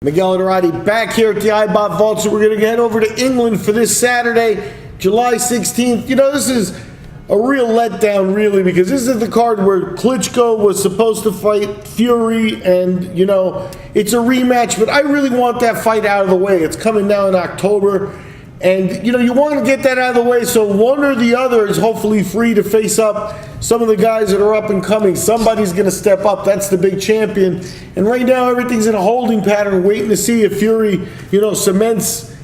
Miguel Dorati back here at the iBot Vault, so we're going to head over to England for this Saturday, July 16th. You know, this is a real letdown, really, because this is the card where Klitschko was supposed to fight Fury, and, you know, it's a rematch, but I really want that fight out of the way. It's coming now in October, and, you know, you want to get that out of the way so one or the other is hopefully free to face up some of the guys that are up and coming. Somebody's going to step up. That's the big champion. And right now, everything's in a holding pattern, waiting to see if Fury, you know, cements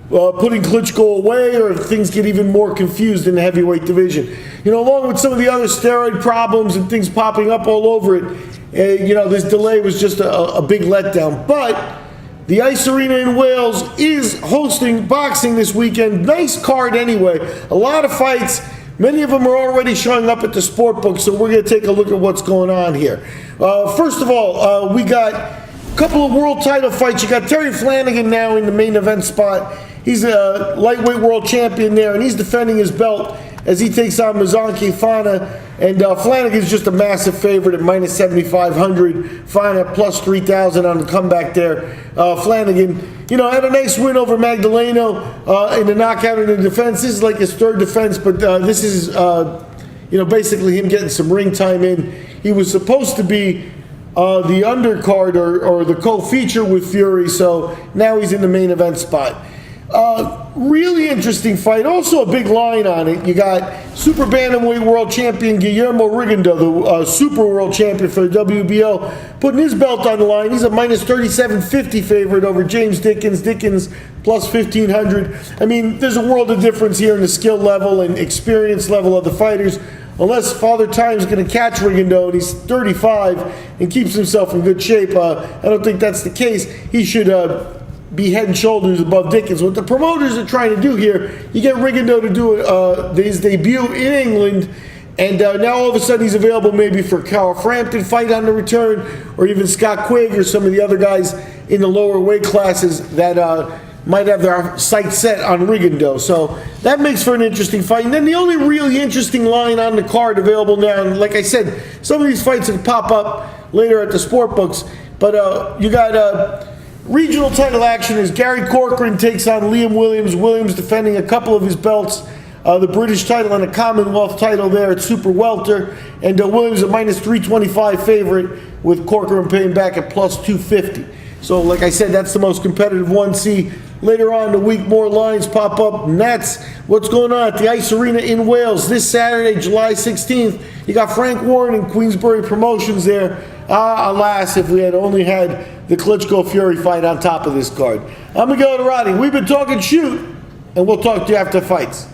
putting Klitschko away, or if things get even more confused in the heavyweight division. You know, along with some of the other steroid problems and things popping up all over it, you know, this delay was just a big letdown. But the Ice Arena in Wales is hosting boxing this weekend. Nice card anyway. A lot of fights. Many of them are already showing up at the sport book, so we're going to take a look at what's going on here. First of all, we got a couple of world title fights. You got Terry Flanagan now in the main event spot. He's a lightweight world champion there, and he's defending his belt as he takes on Mzonke Fana. And Flanagan's just a massive favorite at minus 7,500. Fana plus 3,000 on the comeback there. Flanagan, you know, had a nice win over Magdaleno in the knockout in the defense. This is like his third defense, but this is, you know, basically him getting some ring time in. He was supposed to be the undercard or the co-feature with Fury, so now he's in the main event spot. Really interesting fight. Also a big line on it. You got Super Bantamweight World Champion Guillermo Rigondeaux, the Super World Champion for the WBO, putting his belt on the line. He's a minus 3750 favorite over James Dickens. Dickens plus 1,500. I mean, there's a world of difference here in the skill level and experience level of the fighters. Unless Father Time's going to catch Rigondeaux and he's 35 and keeps himself in good shape, I don't think that's the case. He should be head and shoulders above Dickens. What the promoters are trying to do here, you get Rigondeaux to do his debut in England, and now all of a sudden he's available maybe for Carl Frampton fight on the return, or even Scott Quigg or some of the other guys in the lower weight classes that might have their sights set on Rigondeaux. So that makes for an interesting fight. And then the only really interesting line on the card available now, and like I said, some of these fights will pop up later at the sport books, but you got regional title action as Gary Corcoran takes on Liam Williams. Williams defending a couple of his belts, the British title and a Commonwealth title there at Super Welter. And Williams a minus 325 favorite, with Corcoran paying back at plus 250. So like I said, that's the most competitive one. See, later on in the week, more lines pop up, and that's what's going on at the Ice Arena in Wales this Saturday, July 16th. You got Frank Warren and Queensbury Promotions there. Alas, if we had only had the Klitschko-Fury fight on top of this card. I'm Miguel Dorati. We've been talking shoot, and we'll talk to you after fights.